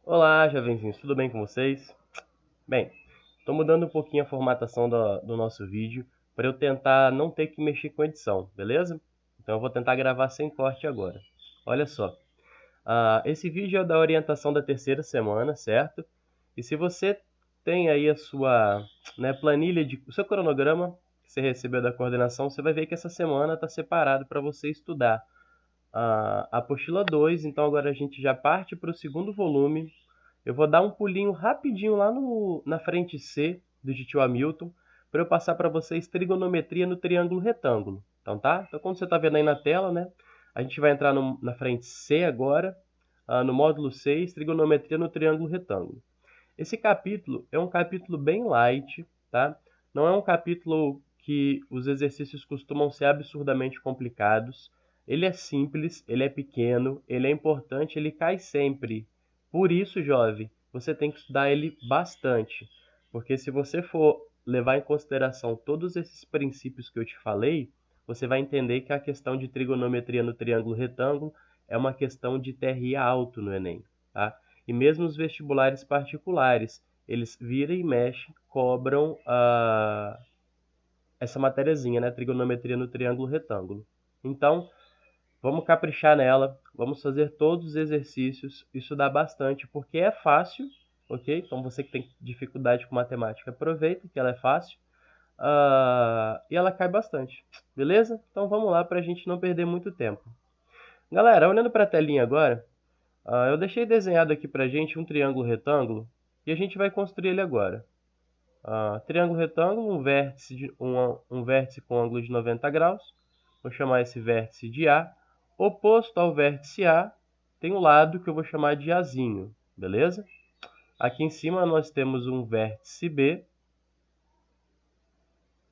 Olá, jovenzinhos, tudo bem com vocês? Bem, estou mudando um pouquinho a formatação do nosso vídeo para eu tentar não ter que mexer com edição, beleza? Então eu vou tentar gravar sem corte agora. Olha só, esse vídeo é da orientação da terceira semana, certo? E se você tem aí a sua planilha, o seu cronograma que você recebeu da coordenação, você vai ver que essa semana está separado para você estudar a apostila 2. Então agora a gente já parte para o segundo volume. Eu vou dar um pulinho rapidinho lá na frente C do de tio Hamilton para eu passar para vocês trigonometria no triângulo retângulo. Então tá? Então como você está vendo aí na tela, né? A gente vai entrar na frente C agora, no módulo 6, trigonometria no triângulo retângulo. Esse capítulo é um capítulo bem light, tá? Não é um capítulo que os exercícios costumam ser absurdamente complicados. Ele é simples, ele é pequeno, ele é importante, ele cai sempre. Por isso, jovem, você tem que estudar ele bastante, porque se você for levar em consideração todos esses princípios que eu te falei, você vai entender que a questão de trigonometria no triângulo retângulo é uma questão de TRI alto no Enem, tá? E mesmo os vestibulares particulares, eles viram e mexem, cobram essa matériazinha, né? Trigonometria no triângulo retângulo. Então, vamos caprichar nela, vamos fazer todos os exercícios, estudar bastante, porque é fácil, ok? Então, você que tem dificuldade com matemática, aproveita que ela é fácil. E ela cai bastante, beleza? Então, vamos lá para a gente não perder muito tempo. Galera, olhando para a telinha agora, eu deixei desenhado aqui pra gente um triângulo retângulo e a gente vai construir ele agora. Triângulo retângulo, um vértice com ângulo de 90 graus. Vou chamar esse vértice de A. Oposto ao vértice A, tem um lado que eu vou chamar de Azinho, beleza? Aqui em cima nós temos um vértice B.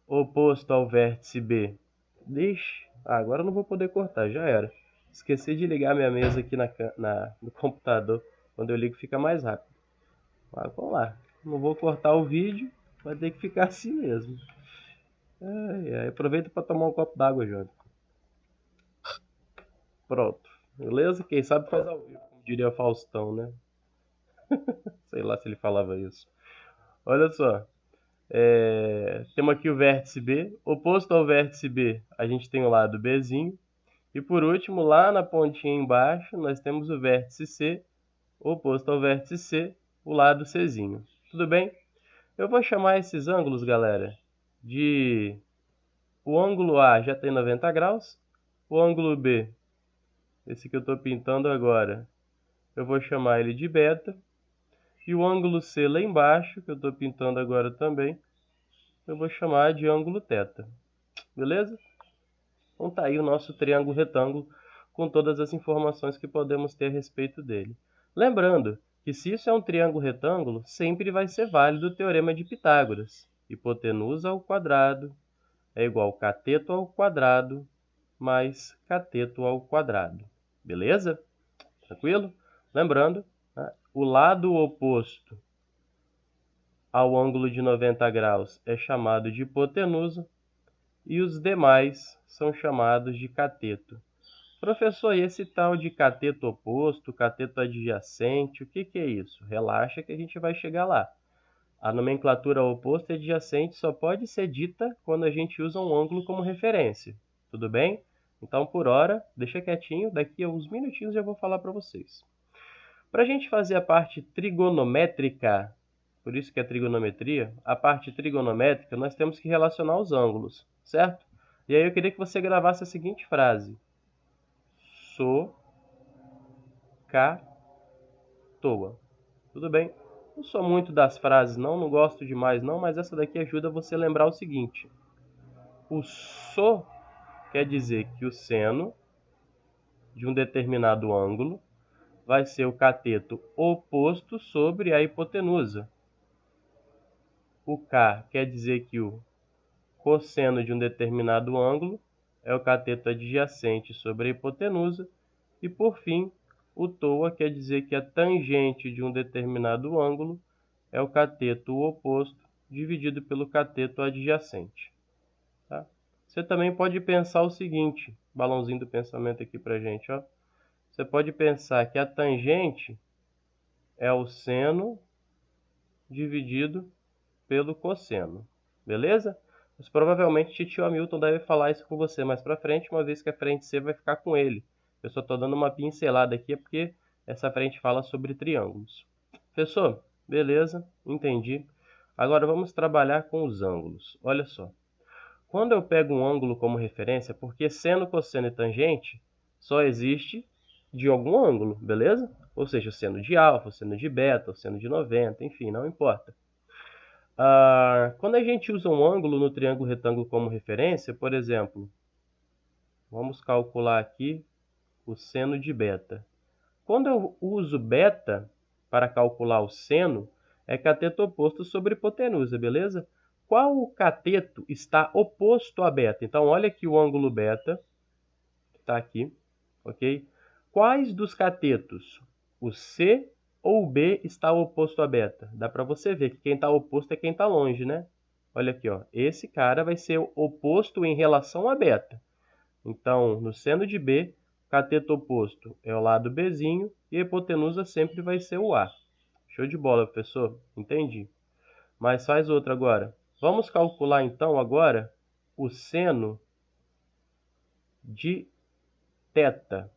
Oposto ao vértice B. Agora eu não vou poder cortar, já era. Esqueci de ligar minha mesa aqui no computador. Quando eu ligo fica mais rápido. Mas vamos lá. Não vou cortar o vídeo. Vai ter que ficar assim mesmo. Aproveita para tomar um copo d'água, Jônio. Pronto. Beleza? Quem sabe faz ao vivo, como diria o Faustão, né? Sei lá se ele falava isso. Olha só. Temos aqui o vértice B. Oposto ao vértice B, a gente tem o lado Bzinho. E por último, lá na pontinha embaixo, nós temos o vértice C. Oposto ao vértice C, o lado Czinho. Tudo bem? Eu vou chamar esses ângulos, galera, de... O ângulo A já tem 90 graus. O ângulo B, esse que eu estou pintando agora, eu vou chamar ele de beta. E o ângulo C lá embaixo, que eu estou pintando agora também, eu vou chamar de ângulo θ. Beleza? Então tá aí o nosso triângulo retângulo com todas as informações que podemos ter a respeito dele. Lembrando que se isso é um triângulo retângulo, sempre vai ser válido o teorema de Pitágoras. Hipotenusa ao quadrado é igual a cateto ao quadrado mais cateto ao quadrado. Beleza? Tranquilo? Lembrando, né, o lado oposto ao ângulo de 90 graus é chamado de hipotenusa e os demais são chamados de cateto. Professor, e esse tal de cateto oposto, cateto adjacente, o que é isso? Relaxa que a gente vai chegar lá. A nomenclatura oposta e adjacente só pode ser dita quando a gente usa um ângulo como referência. Tudo bem? Então, por hora, deixa quietinho, daqui a uns minutinhos eu vou falar para vocês. Para a gente fazer a parte trigonométrica, por isso que é trigonometria, a parte trigonométrica, nós temos que relacionar os ângulos, certo? E aí eu queria que você gravasse a seguinte frase. Sou cá toa. Tudo bem? Não sou muito das frases não gosto demais não, mas essa daqui ajuda você a lembrar o seguinte. O so quer dizer que o seno de um determinado ângulo vai ser o cateto oposto sobre a hipotenusa. O K quer dizer que o cosseno de um determinado ângulo é o cateto adjacente sobre a hipotenusa. E, por fim, o TOA quer dizer que a tangente de um determinado ângulo é o cateto oposto dividido pelo cateto adjacente. Tá? Você também pode pensar o seguinte, balãozinho do pensamento aqui pra gente, ó. Você pode pensar que a tangente é o seno dividido pelo cosseno. Beleza? Mas provavelmente tio Hamilton deve falar isso com você mais pra frente, uma vez que a frente C vai ficar com ele. Eu só estou dando uma pincelada aqui, porque essa frente fala sobre triângulos. Professor, beleza, entendi. Agora vamos trabalhar com os ângulos. Olha só. Quando eu pego um ângulo como referência, porque seno, cosseno e tangente só existe de algum ângulo, beleza? Ou seja, o seno de alfa, o seno de beta, o seno de 90, enfim, não importa. Quando a gente usa um ângulo no triângulo retângulo como referência, por exemplo, vamos calcular aqui o seno de beta. Quando eu uso beta para calcular o seno, é cateto oposto sobre hipotenusa, beleza? Qual cateto está oposto a beta? Então, olha aqui o ângulo beta, que está aqui, ok? Quais dos catetos, o C ou o B, está oposto a beta? Dá para você ver que quem está oposto é quem está longe, né? Olha aqui, ó. Esse cara vai ser oposto em relação a beta. Então, no seno de B, o cateto oposto é o lado Bzinho e a hipotenusa sempre vai ser o A. Show de bola, professor. Entendi. Mas faz outra agora. Vamos calcular então agora o seno de θ.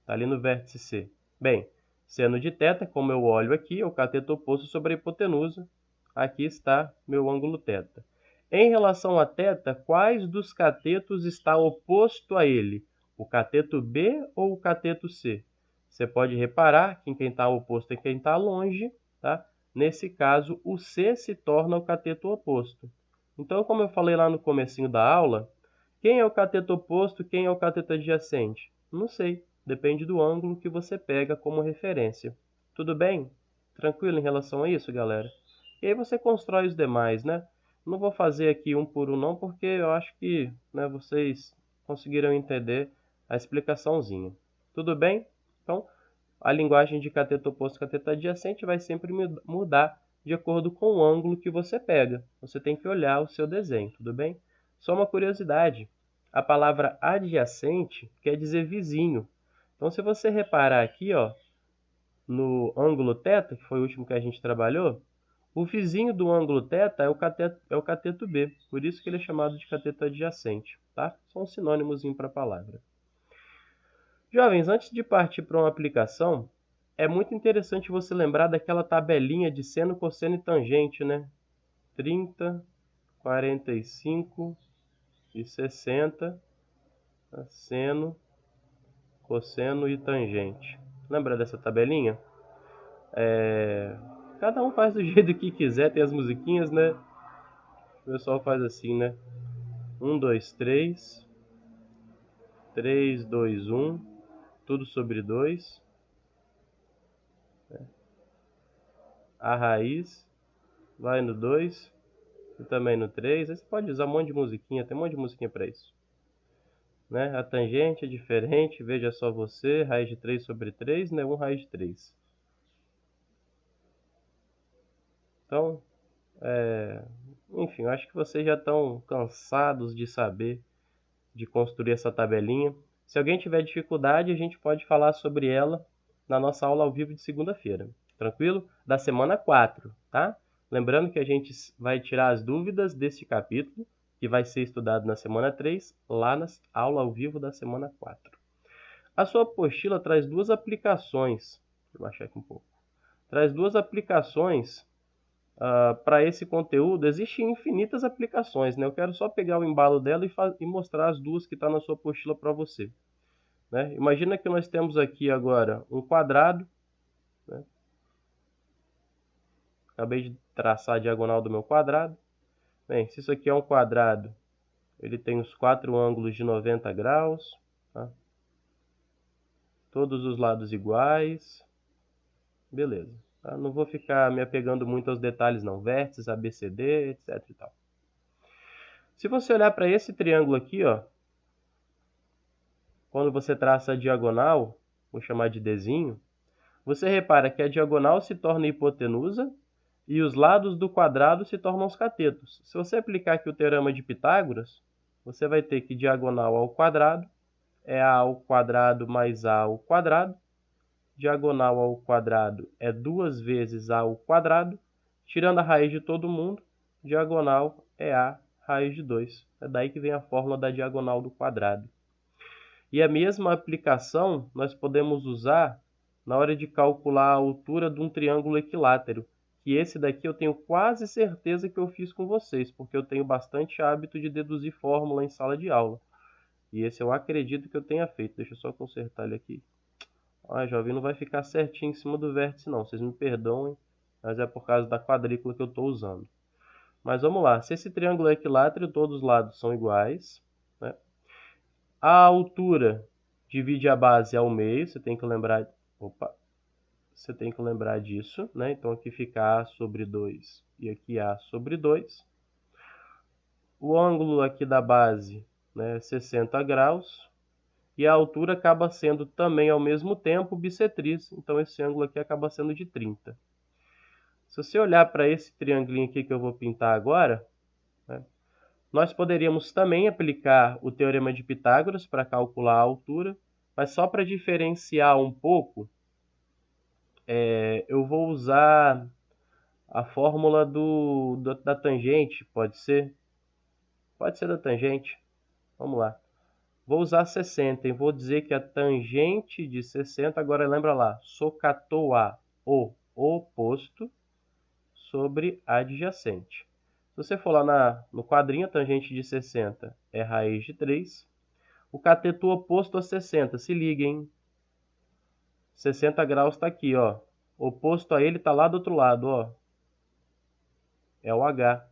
Está ali no vértice C. Bem, seno de θ, como eu olho aqui, é o cateto oposto sobre a hipotenusa. Aqui está meu ângulo θ. Em relação a θ, quais dos catetos está oposto a ele? O cateto B ou o cateto C? Você pode reparar que quem está oposto é quem está longe, tá? Nesse caso, o C se torna o cateto oposto. Então, como eu falei lá no comecinho da aula, quem é o cateto oposto, quem é o cateto adjacente? Não sei, depende do ângulo que você pega como referência. Tudo bem? Tranquilo em relação a isso, galera? E aí você constrói os demais, né? Não vou fazer aqui um por um não, porque eu acho que, né, vocês conseguiram entender a explicaçãozinha. Tudo bem? Então, a linguagem de cateto oposto e cateto adjacente vai sempre mudar de acordo com o ângulo que você pega. Você tem que olhar o seu desenho, tudo bem? Só uma curiosidade, a palavra adjacente quer dizer vizinho. Então, se você reparar aqui, ó, no ângulo θ, que foi o último que a gente trabalhou, o vizinho do ângulo θ é o cateto B, por isso que ele é chamado de cateto adjacente, tá? Só um sinônimozinho para a palavra. Jovens, antes de partir para uma aplicação, é muito interessante você lembrar daquela tabelinha de seno, cosseno e tangente, né? 30, 45 e 60, seno, cosseno e tangente. Lembra dessa tabelinha? Cada um faz do jeito que quiser, tem as musiquinhas, né? O pessoal faz assim, né? 1, 2, 3, 3, 2, 1, tudo sobre 2. A raiz vai no 2 e também no 3. Aí você pode usar um monte de musiquinha, tem um monte de musiquinha para isso. Né? A tangente é diferente, veja só você, raiz de 3 sobre 3, né? 1 raiz de 3. Então, enfim, eu acho que vocês já estão cansados de saber de construir essa tabelinha. Se alguém tiver dificuldade, a gente pode falar sobre ela na nossa aula ao vivo de segunda-feira. Tranquilo? Da semana 4, tá? Lembrando que a gente vai tirar as dúvidas deste capítulo, que vai ser estudado na semana 3, lá na aula ao vivo da semana 4. A sua apostila traz duas aplicações. Deixa eu baixar aqui um pouco. Traz duas aplicações para esse conteúdo. Existem infinitas aplicações, né? Eu quero só pegar o embalo dela e mostrar as duas que estão na sua apostila para você. Né? Imagina que nós temos aqui agora um quadrado. Né? Acabei de traçar a diagonal do meu quadrado. Bem, se isso aqui é um quadrado, ele tem os 4 ângulos de 90 graus. Tá? Todos os lados iguais. Beleza. Tá? Não vou ficar me apegando muito aos detalhes não. Vértices, ABCD, etc. E tal. Se você olhar para esse triângulo aqui, ó, quando você traça a diagonal, vou chamar de Dzinho, você repara que a diagonal se torna hipotenusa e os lados do quadrado se tornam os catetos. Se você aplicar aqui o teorema de Pitágoras, você vai ter que diagonal ao quadrado é a ao quadrado mais a ao quadrado, diagonal ao quadrado é 2 vezes a ao quadrado, tirando a raiz de todo mundo, diagonal é a raiz de 2. É daí que vem a fórmula da diagonal do quadrado. E a mesma aplicação nós podemos usar na hora de calcular a altura de um triângulo equilátero, que esse daqui eu tenho quase certeza que eu fiz com vocês, porque eu tenho bastante hábito de deduzir fórmula em sala de aula. E esse eu acredito que eu tenha feito. Deixa eu só consertar ele aqui. Jovem, não vai ficar certinho em cima do vértice não, vocês me perdoem, mas é por causa da quadrícula que eu estou usando. Mas vamos lá, se esse triângulo é equilátero, todos os lados são iguais, né? A altura divide a base ao meio, você tem que lembrar, disso, né? Então aqui fica A sobre 2 e aqui A sobre 2. O ângulo aqui da base, né, é 60 graus. E a altura acaba sendo também, ao mesmo tempo, bissetriz. Então, esse ângulo aqui acaba sendo de 30. Se você olhar para esse triangulinho aqui que eu vou pintar agora, né, nós poderíamos também aplicar o Teorema de Pitágoras para calcular a altura, mas só para diferenciar um pouco, eu vou usar a fórmula da tangente, pode ser? Pode ser da tangente. Vamos lá. Vou usar 60 e vou dizer que a tangente de 60, agora lembra lá, socatoa o oposto sobre adjacente. Se você for lá no quadrinho, a tangente de 60 é raiz de 3. O cateto oposto a 60, se liga, hein? 60 graus está aqui, ó. Oposto a ele está lá do outro lado, ó. É o H.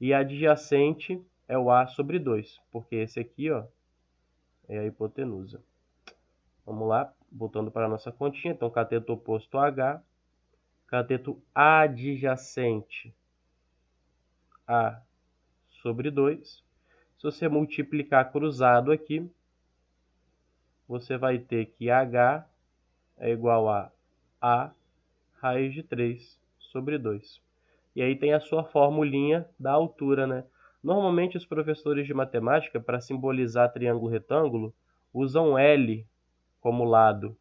E adjacente é o A sobre 2, porque esse aqui, ó, é a hipotenusa. Vamos lá, voltando para a nossa continha. Então, cateto oposto a H, cateto adjacente A sobre 2. Se você multiplicar cruzado aqui, você vai ter que H é igual a A raiz de 3 sobre 2. E aí tem a sua formulinha da altura, né? Normalmente os professores de matemática, para simbolizar triângulo retângulo, usam L como lado.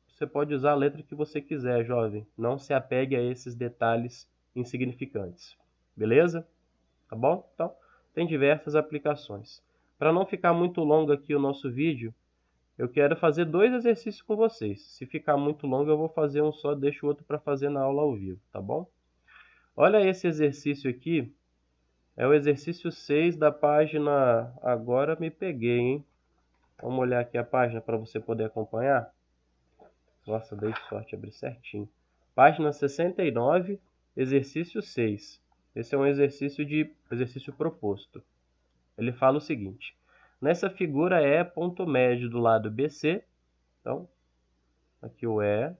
Você pode usar a letra que você quiser, jovem. Não se apegue a esses detalhes insignificantes. Beleza? Tá bom? Então, tem diversas aplicações. Para não ficar muito longo aqui o nosso vídeo, eu quero fazer 2 exercícios com vocês. Se ficar muito longo, eu vou fazer um só, deixo o outro para fazer na aula ao vivo, tá bom? Olha esse exercício aqui. É o exercício 6 da página... Agora me peguei, hein? Vamos olhar aqui a página para você poder acompanhar. Nossa, dei sorte, abri certinho. Página 69, exercício 6. Esse é um exercício proposto. Ele fala o seguinte. Nessa figura E, ponto médio do lado BC. Então, aqui o E.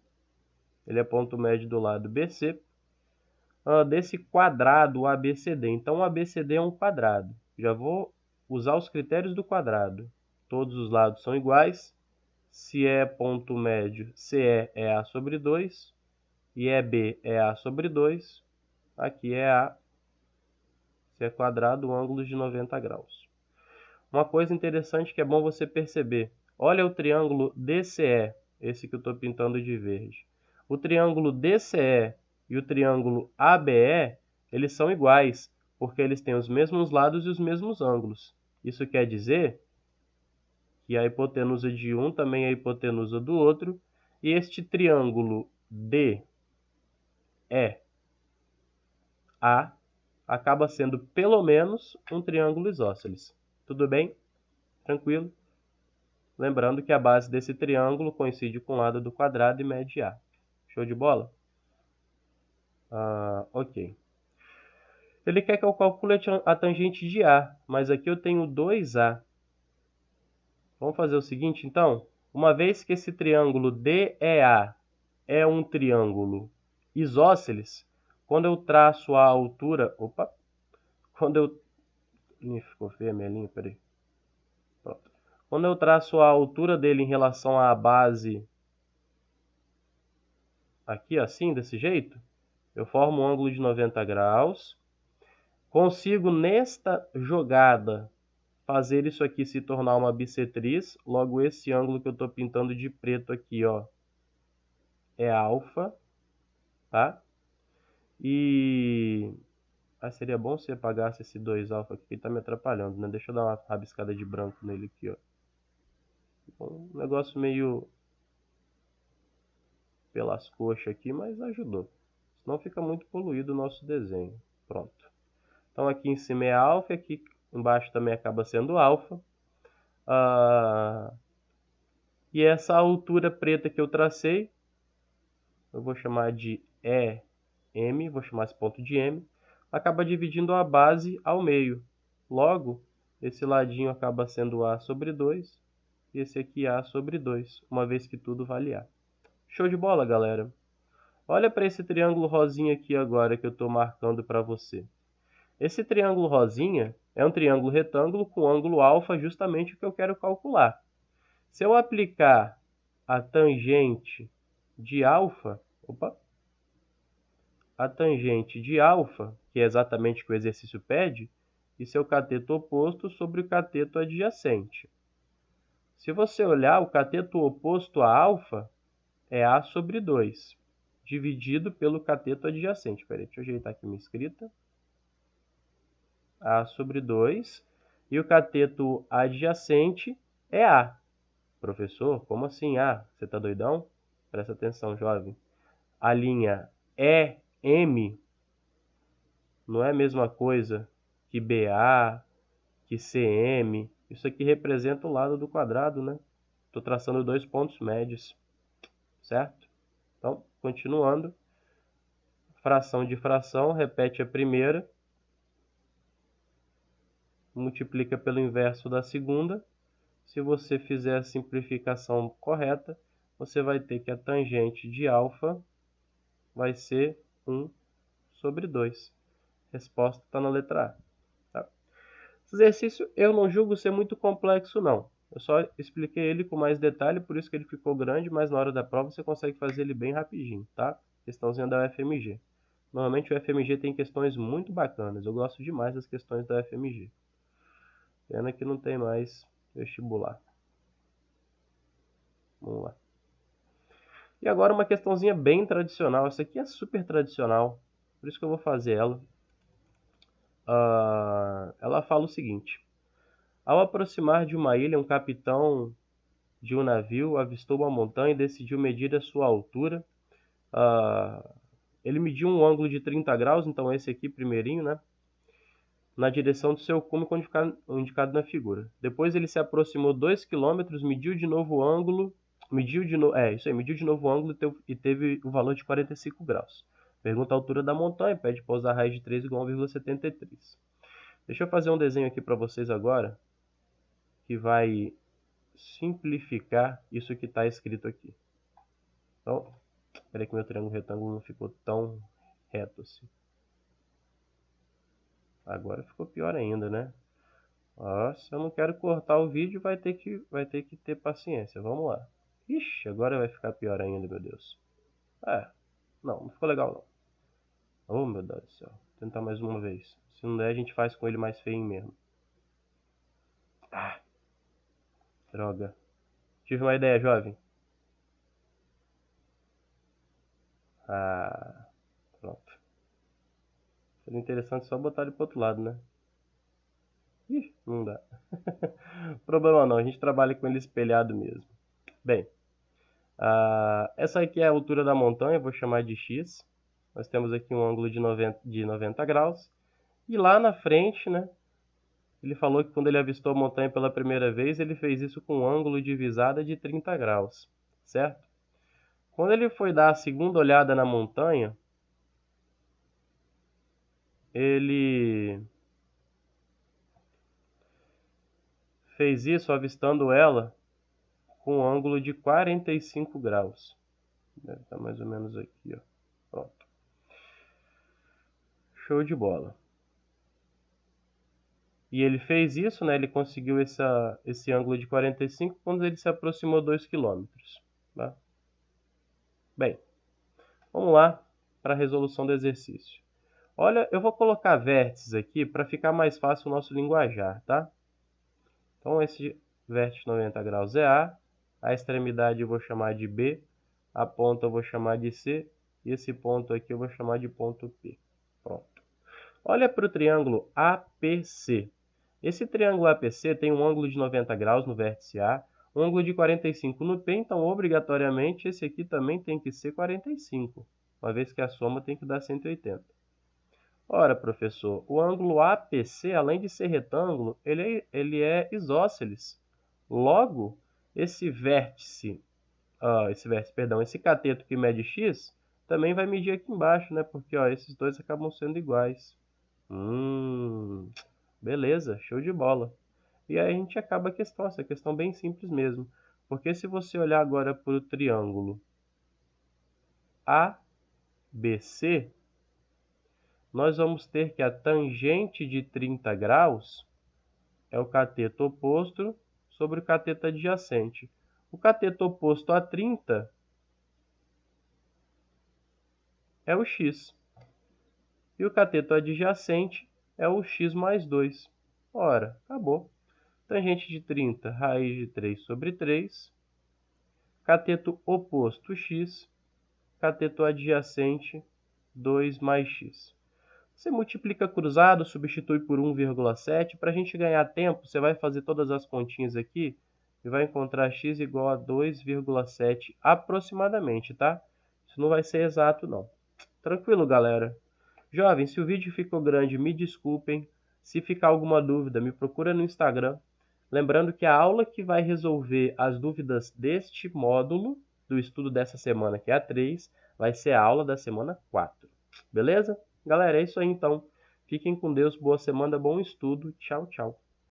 Ele é ponto médio do lado BC. Desse quadrado ABCD. Então, o ABCD é um quadrado. Já vou usar os critérios do quadrado. Todos os lados são iguais. Se é ponto médio, CE é A sobre 2. E EB é A sobre 2. Aqui é A. Se é quadrado, ângulo de 90 graus. Uma coisa interessante que é bom você perceber. Olha o triângulo DCE. Esse que eu estou pintando de verde. O triângulo DCE e o triângulo ABE, eles são iguais, porque eles têm os mesmos lados e os mesmos ângulos. Isso quer dizer que a hipotenusa de um também é a hipotenusa do outro, e este triângulo DEA acaba sendo pelo menos um triângulo isósceles. Tudo bem? Tranquilo? Lembrando que a base desse triângulo coincide com o lado do quadrado e mede A. Show de bola? Ok. Ele quer que eu calcule a tangente de A, mas aqui eu tenho 2A. Vamos fazer o seguinte, então. Uma vez que esse triângulo DEA é um triângulo isósceles, quando eu traço a altura... Ficou feia a minha linha, peraí. Pronto. Quando eu traço a altura dele em relação à base... Aqui, assim, desse jeito, eu formo um ângulo de 90 graus. Consigo, nesta jogada, fazer isso aqui se tornar uma bissetriz. Logo, esse ângulo que eu estou pintando de preto aqui, ó, é alfa, tá? E seria bom se apagasse esse 2 alfa aqui, que tá me atrapalhando, né? Deixa eu dar uma rabiscada de branco nele aqui, ó. Um negócio meio pelas coxas aqui, mas ajudou. Senão fica muito poluído o nosso desenho. Pronto. Então aqui em cima é alfa, aqui embaixo também acaba sendo alfa. E essa altura preta que eu tracei, eu vou chamar de EM, vou chamar esse ponto de M, acaba dividindo a base ao meio. Logo, esse ladinho acaba sendo A sobre 2, e esse aqui A sobre 2, uma vez que tudo vale A. Show de bola, galera! Olha para esse triângulo rosinha aqui agora que eu estou marcando para você. Esse triângulo rosinha é um triângulo retângulo com ângulo alfa, justamente o que eu quero calcular. Se eu aplicar a tangente de alfa, que é exatamente o que o exercício pede, isso é o cateto oposto sobre o cateto adjacente. Se você olhar, o cateto oposto a alfa é A sobre 2, dividido pelo cateto adjacente. Espera aí, deixa eu ajeitar aqui minha escrita. A sobre 2, e o cateto adjacente é A. Professor, como assim A? Você está doidão? Presta atenção, jovem. A linha EM não é a mesma coisa que BA, que CM. Isso aqui representa o lado do quadrado, né? Estou traçando 2 pontos médios, certo? Então, continuando. Fração de fração, repete a primeira. Multiplica pelo inverso da segunda. Se você fizer a simplificação correta, você vai ter que a tangente de alfa vai ser 1 sobre 2. Resposta está na letra A. Tá? Esse exercício eu não julgo ser muito complexo, não. Eu só expliquei ele com mais detalhe, por isso que ele ficou grande, mas na hora da prova você consegue fazer ele bem rapidinho, tá? Questãozinha da UFMG. Normalmente o UFMG tem questões muito bacanas. Eu gosto demais das questões da UFMG. Pena que não tem mais vestibular. Vamos lá. E agora uma questãozinha bem tradicional. Essa aqui é super tradicional, por isso que eu vou fazer ela. Ela fala o seguinte: ao aproximar de uma ilha, um capitão de um navio avistou uma montanha e decidiu medir a sua altura. Ele mediu um ângulo de 30 graus, então esse aqui primeirinho, né? Na direção do seu cume indicado na figura. Depois ele se aproximou 2 km, mediu de novo o ângulo, mediu de novo o ângulo e teve o valor de 45 graus. Pergunta a altura da montanha, pede para usar a raiz de 3 igual a 1,73. Deixa eu fazer um desenho aqui para vocês agora, que vai simplificar isso que está escrito aqui. Então, espera aí que meu triângulo retângulo não ficou tão reto assim. Agora ficou pior ainda, né? Se eu não quero cortar o vídeo, vai ter que ter paciência. Vamos lá. Ixi, agora vai ficar pior ainda, meu Deus. Não ficou legal não. Oh, meu Deus do céu. Vou tentar mais uma vez. Se não der, a gente faz com ele mais feio mesmo. Droga. Tive uma ideia, jovem. Pronto. Seria interessante só botar ele pro outro lado, né? Ih, não dá. Problema não, a gente trabalha com ele espelhado mesmo. Bem, essa aqui é a altura da montanha, vou chamar de X. Nós temos aqui um ângulo de 90 graus. E lá na frente, né, ele falou que quando ele avistou a montanha pela primeira vez, ele fez isso com um ângulo de visada de 30 graus, certo? Quando ele foi dar a segunda olhada na montanha, ele fez isso avistando ela com um ângulo de 45 graus. Deve estar mais ou menos aqui, ó. Pronto. Show de bola. E ele fez isso, né? Ele conseguiu esse ângulo de 45 quando ele se aproximou 2 km. Tá? Bem, vamos lá para a resolução do exercício. Olha, eu vou colocar vértices aqui para ficar mais fácil o nosso linguajar, tá? Então, esse vértice 90 graus é a extremidade eu vou chamar de B, a ponta eu vou chamar de C, e esse ponto aqui eu vou chamar de ponto P. Pronto. Olha para o triângulo APC. Esse triângulo APC tem um ângulo de 90 graus no vértice A, um ângulo de 45 no P, então obrigatoriamente esse aqui também tem que ser 45, uma vez que a soma tem que dar 180. Ora, professor, o ângulo APC, além de ser retângulo, ele é isósceles. Logo, esse cateto que mede x, também vai medir aqui embaixo, né? Porque esses dois acabam sendo iguais. Beleza, show de bola. E aí a gente acaba a questão, essa questão bem simples mesmo. Porque se você olhar agora para o triângulo ABC, nós vamos ter que a tangente de 30 graus é o cateto oposto sobre o cateto adjacente. O cateto oposto a 30 é o x. E o cateto adjacente é o x mais 2. Ora, acabou. Tangente de 30, raiz de 3 sobre 3. Cateto oposto, x. Cateto adjacente, 2 mais x. Você multiplica cruzado, substitui por 1,7. Para a gente ganhar tempo, você vai fazer todas as continhas aqui e vai encontrar x igual a 2,7 aproximadamente, tá? Isso não vai ser exato, não. Tranquilo, galera? Jovens, se o vídeo ficou grande, me desculpem. Se ficar alguma dúvida, me procura no Instagram. Lembrando que a aula que vai resolver as dúvidas deste módulo, do estudo dessa semana, que é a 3, vai ser a aula da semana 4. Beleza? Galera, é isso aí então. Fiquem com Deus, boa semana, bom estudo. Tchau, tchau.